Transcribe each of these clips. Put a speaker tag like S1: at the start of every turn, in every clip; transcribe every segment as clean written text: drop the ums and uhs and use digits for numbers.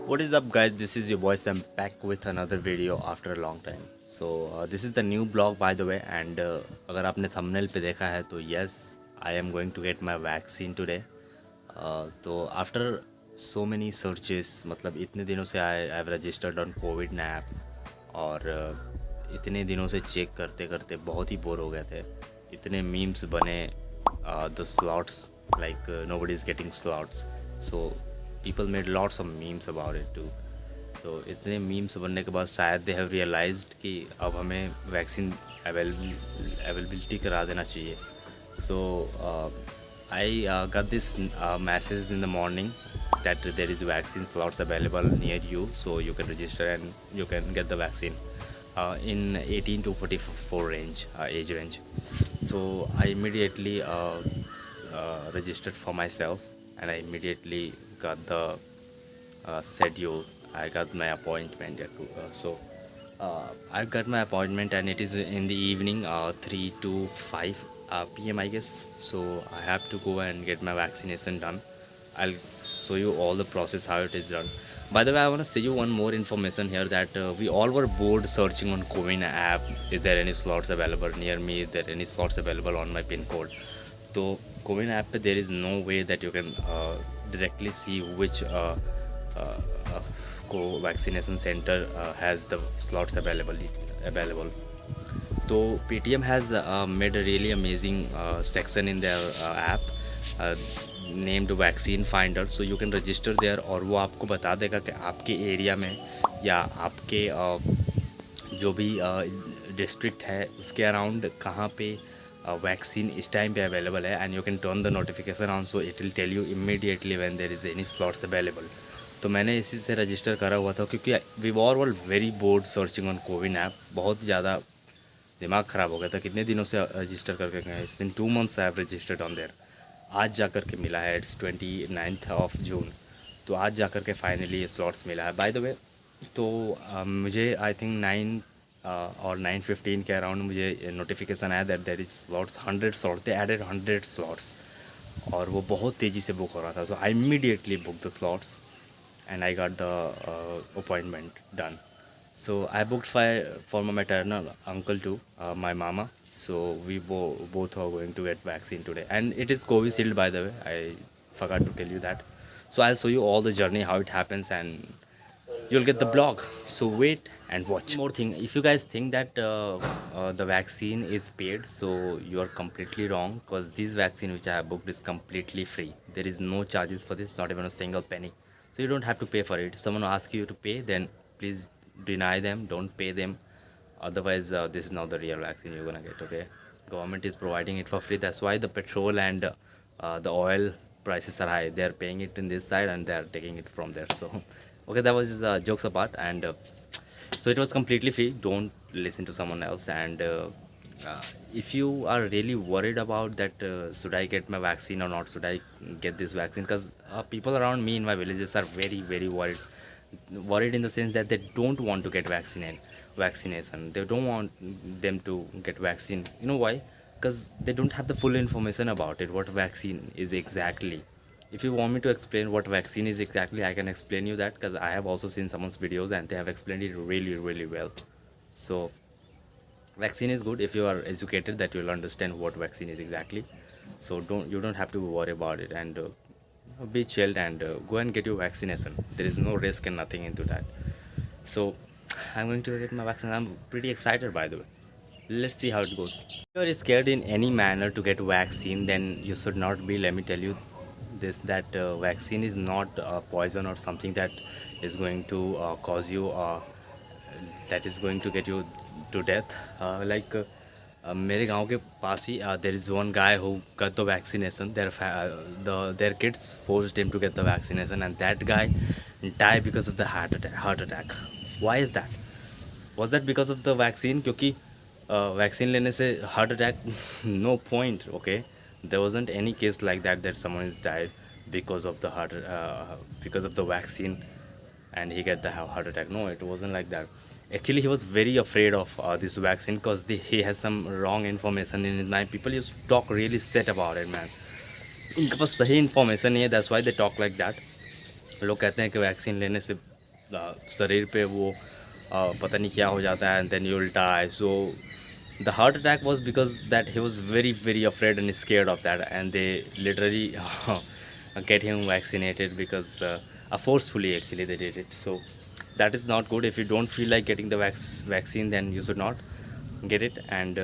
S1: What is up guys, this is your boy Sam back with another video after a long time. So this is the new blog by the way, and अगर आपने thumbnail पे देखा है तो yes, I am going to get my vaccine today. तो after so many searches, मतलब इतने दिनों से I have registered on COVID app और इतने दिनों से चेक करते करते बहुत ही बोर हो गए थे. इतने memes बने, the slots like nobody is getting slots. So people made lots of memes about it too. तो इतने मीम्स बनने के बाद शायद दे हैव रियलाइज्ड कि अब हमें वैक्सीन अवेलेबिलिटी करा देना चाहिए. So I got this message in the morning that there is vaccine slots available near you, so you can register and you can get the vaccine in 18 to 44 range age range. So I immediately registered for myself, and I immediately got the schedule. I got my appointment I got my appointment, and it is in the evening, 3 to 5 p.m. I guess. So I have to go and get my vaccination done. I'll show you all the process how it is done. By the way, I want to say you one more information here that we all were bored searching on Cowin app. Is there any slots available near me? Is there any slots available on my pin code? So Cowin app पे there is no way that you can directly see which vaccination center has the slots available. So Paytm has made a really amazing section in their app named vaccine finder. So you can register there और वो आपको बता देगा कि आपके area में या आपके जो भी डिस्ट्रिक्ट है उसके अराउंड कहाँ पे वैक्सीन इस टाइम पे अवेलेबल है, and you can turn the notification on, so it will tell you immediately when there is any slots available. तो मैंने इसी से रजिस्टर करा हुआ था क्योंकि we were very bored searching on CoWIN app. बहुत ज़्यादा दिमाग ख़राब हो गया था, कितने दिनों से रजिस्टर करके गए. It's been 2 months I have registered on their. आज जा कर के मिला है. It's 29th of June. तो आज जा कर के फाइनली ये स्लॉट्स मिला है. बाय द वे, तो मुझे आई थिंक 9 और 9:15 के अराउंड मुझे नोटिफिकेशन आया that there is slots 100 slots. They added 100 slots और वो बहुत तेज़ी से बुक हो रहा था. So I immediately book the slots and I got the appointment done. So I booked for my maternal uncle too, my mama. So we both are going to get vaccine today, and it is Covishield, by the way. I forgot to tell you that. So I'll show you all the journey, how it happens, and you'll get the blog. So wait and watch. One more thing, if you guys think that the vaccine is paid, so you are completely wrong, because this vaccine which I have booked is completely free. There is no charges for this, not even a single penny. So you don't have to pay for it. If someone asks you to pay, then please deny them, don't pay them. Otherwise this is not the real vaccine you're gonna get. Okay, government is providing it for free. That's why the petrol and the oil prices are high. They are paying it in this side and they are taking it from there. So okay, that was just jokes apart. And so it was completely free. Don't listen to someone else. And if you are really worried about that, should I get my vaccine or not, should I get this vaccine, because people around me in my villages are very worried in the sense that they don't want to get vaccination. They don't want them to get vaccine. You know why? Because they don't have the full information about it, what vaccine is exactly. If you want me to explain what vaccine is exactly, I can explain you that, because I have also seen someone's videos and they have explained it really well. So vaccine is good if you are educated, that you will understand what vaccine is exactly. So you don't have to worry about it, and be chilled and go and get your vaccination. There is no risk and nothing into that. So I'm going to get my vaccine. I'm pretty excited, by the way. Let's see how it goes. If you are scared in any manner to get vaccine, then you should not be. Let me tell you this, that vaccine is not poison or something that is going to cause you that is going to get you to death. मेरे गांव के पास ही there is one guy who got the vaccination. Their kids forced him to get the vaccination, and that guy died because of the heart attack. Why is that? Was that because of the vaccine? क्योंकि vaccine लेने से heart attack, no point. Okay, there wasn't any case like that someone has died because of the vaccine and he get the heart attack. No, it wasn't like that. Actually, he was very afraid of this vaccine because he has some wrong information in his mind. People used to talk really set about it, man. उनके पास सही information नहीं है, that's why they talk like that. लोग कहते हैं कि vaccine लेने से शरीर पे वो पता नहीं क्या हो जाता है, and then you will die. So the heart attack was because that he was very afraid and scared of that, and they literally get him vaccinated because forcefully actually they did it. So that is not good. If you don't feel like getting the vaccine, then you should not get it. And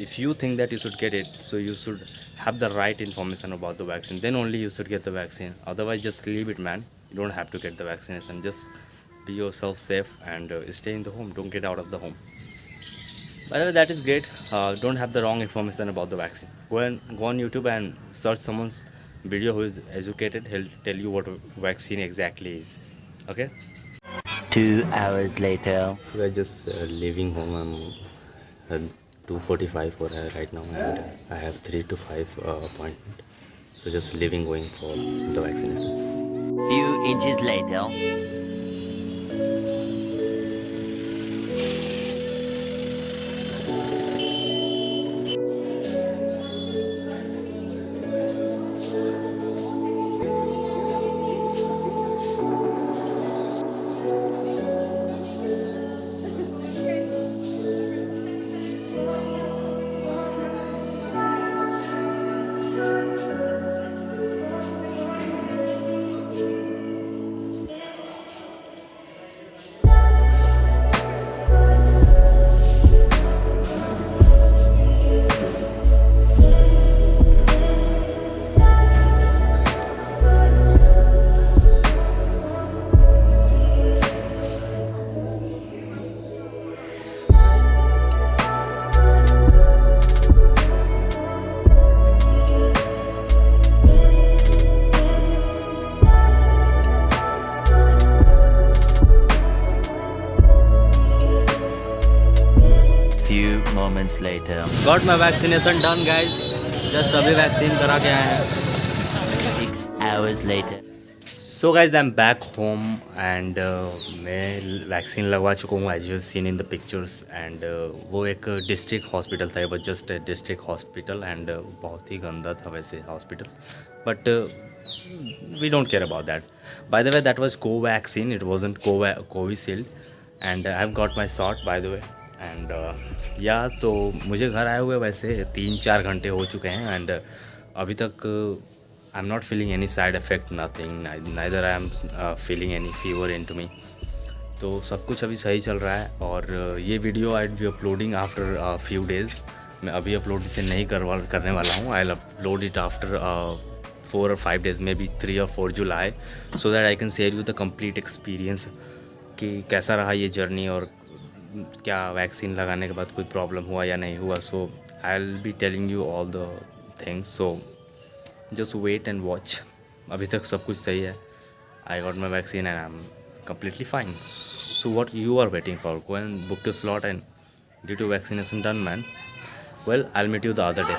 S1: if you think that you should get it, so you should have the right information about the vaccine, then only you should get the vaccine. Otherwise just leave it, man. You don't have to get the vaccination. Just be yourself safe and stay in the home. Don't get out of the home. By the way, that is great. Don't have the wrong information about the vaccine. Go on YouTube and search someone's video who is educated. He'll tell you what vaccine exactly is. Okay.
S2: 2 hours later.
S1: So we're just leaving home. I'm 2:45 for right now, and I have 3 to 5 appointment. So just leaving, going for the vaccination.
S2: Few inches later. Few moments later.
S1: Got my vaccination done, guys. Just अभी vaccine करा के आए हैं.
S2: 6 hours later.
S1: So guys I am back home and मैं vaccine लगवा चुका हूँ as you seen in the pictures. And वो एक डिस्ट्रिक्ट हॉस्पिटल था. वो जस्ट डिस्ट्रिक्ट हॉस्पिटल, एंड बहुत ही गंदा था वैसे hospital, but we don't care about that. By the way that was Covaxin, it wasn't Covishield, and I have got my shot by the way. And या तो मुझे घर आए हुए वैसे 3-4 घंटे हो चुके हैं, एंड अभी तक I am not feeling any side effect, nothing, neither I am feeling any fever in to me. तो सब कुछ अभी सही चल रहा है. और ये video I be uploading after few days. मैं अभी अपलोड इसे नहीं करने वाला हूँ. I will upload it after 4 or 5 days, may be 3 or 4 July, so that I can share you the complete experience कि कैसा रहा ये जर्नी, और क्या वैक्सीन लगाने के बाद कोई प्रॉब्लम हुआ या नहीं हुआ. So I will be telling you all the things. So just wait and watch. अभी तक सब कुछ सही है. I got my vaccine and I am completely fine. So what you are waiting for? Go and book your slot and get your vaccination done, man. Well, I'll meet you the other day.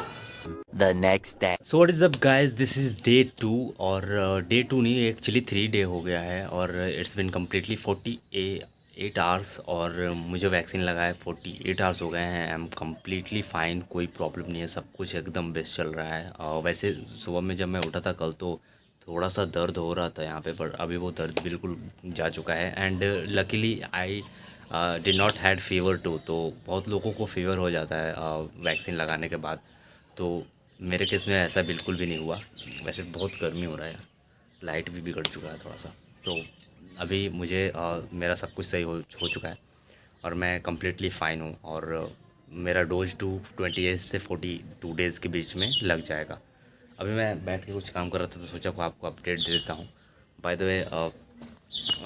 S2: The next day.
S1: So what is up, guys? This is day 2, और day 2 नहीं, actually 3 day हो गया है, और it's been completely 48 hours, और मुझे vaccine लगाए 48 hours हो गए हैं. आई एम कम्प्लीटली फाइन, कोई प्रॉब्लम नहीं है, सब कुछ एकदम बेस्ट चल रहा है. वैसे सुबह में जब मैं उठा था कल, तो थोड़ा सा दर्द हो रहा था यहाँ पे, पर अभी वो दर्द बिल्कुल जा चुका है. And luckily I did not had fever too. तो बहुत लोगों को फीवर हो जाता है वैक्सीन लगाने के बाद, तो मेरे केस में ऐसा बिल्कुल भी नहीं हुआ. वैसे बहुत गर्मी हो रहा है यार, लाइट भी बिगड़ चुका है थोड़ा सा. तो अभी मुझे मेरा सब कुछ सही हो चुका है, और मैं कम्प्लीटली फ़ाइन हूँ. और मेरा डोज 28 से 42 डेज़ के बीच में लग जाएगा. अभी मैं बैठ के कुछ काम कर रहा था, तो सोचा को आपको अपडेट दे देता हूँ. बाय द वे,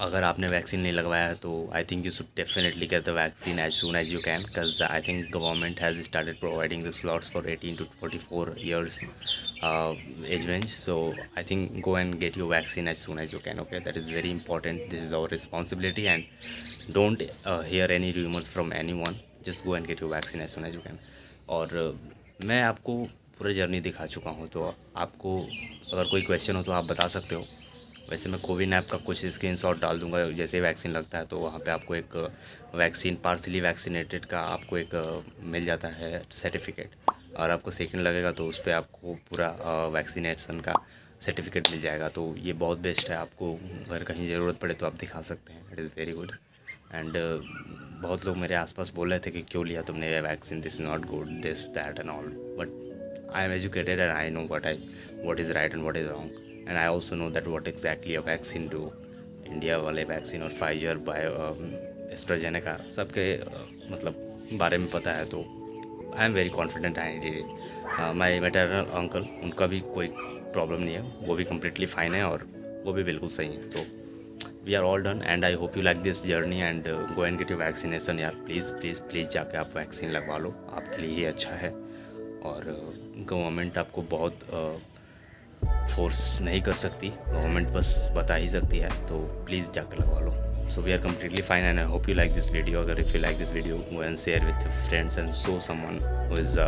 S1: अगर आपने वैक्सीन नहीं लगवाया है, तो I think you should definitely get the vaccine as soon as you can, because I think government has started providing the slots for 18 to 44 years age range. So I think go and get your vaccine as soon as you can. Okay, that is very important. This is our responsibility, and don't hear any rumors from anyone. Just go and get your vaccine as soon as you can. और मैं आपको पूरा journey दिखा चुका हूँ, तो आपको अगर कोई क्वेश्चन हो तो आप बता सकते हो. वैसे मैं कोविन ऐप का कुछ स्क्रीनशॉट डाल दूंगा. जैसे वैक्सीन लगता है तो वहाँ पे आपको एक वैक्सीन पार्सली वैक्सीनेटेड का आपको एक मिल जाता है सर्टिफिकेट, और आपको सेकंड लगेगा तो उस पर आपको पूरा वैक्सीनेशन का सर्टिफिकेट मिल जाएगा। तो ये बहुत बेस्ट है, आपको अगर कहीं ज़रूरत पड़े तो आप दिखा सकते हैं। It is very good. And बहुत लोग मेरे आसपास बोल रहे थे कि क्यों लिया तुमने ये vaccine, this is not good, this that and all, but I am educated and I know what is right and what is wrong, and I also know that what exactly a vaccine do. India वाले vaccine और Pfizer bio AstraZeneca सबके मतलब बारे में पता है, तो I am very confident. I my maternal uncle, उनका भी कोई प्रॉब्लम नहीं है, वो भी कम्प्लीटली फाइन है और वो भी बिल्कुल सही है। तो we are all done and I hope you like this journey and go and get your vaccination यार, प्लीज़ प्लीज़ प्लीज़ जाके आप वैक्सीन लगवा लो, आपके लिए ही अच्छा है। और गवर्नमेंट आपको बहुत फोर्स नहीं कर सकती, गवर्नमेंट बस बता ही सकती है, तो प्लीज़ जाकर लगवा लो। So we are completely fine and I hope you like this video. अगर if you like this video, go and share with friends and show someone who is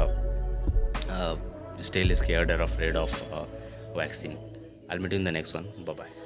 S1: still scared or afraid of vaccine. I'll meet you in the next one. Bye bye.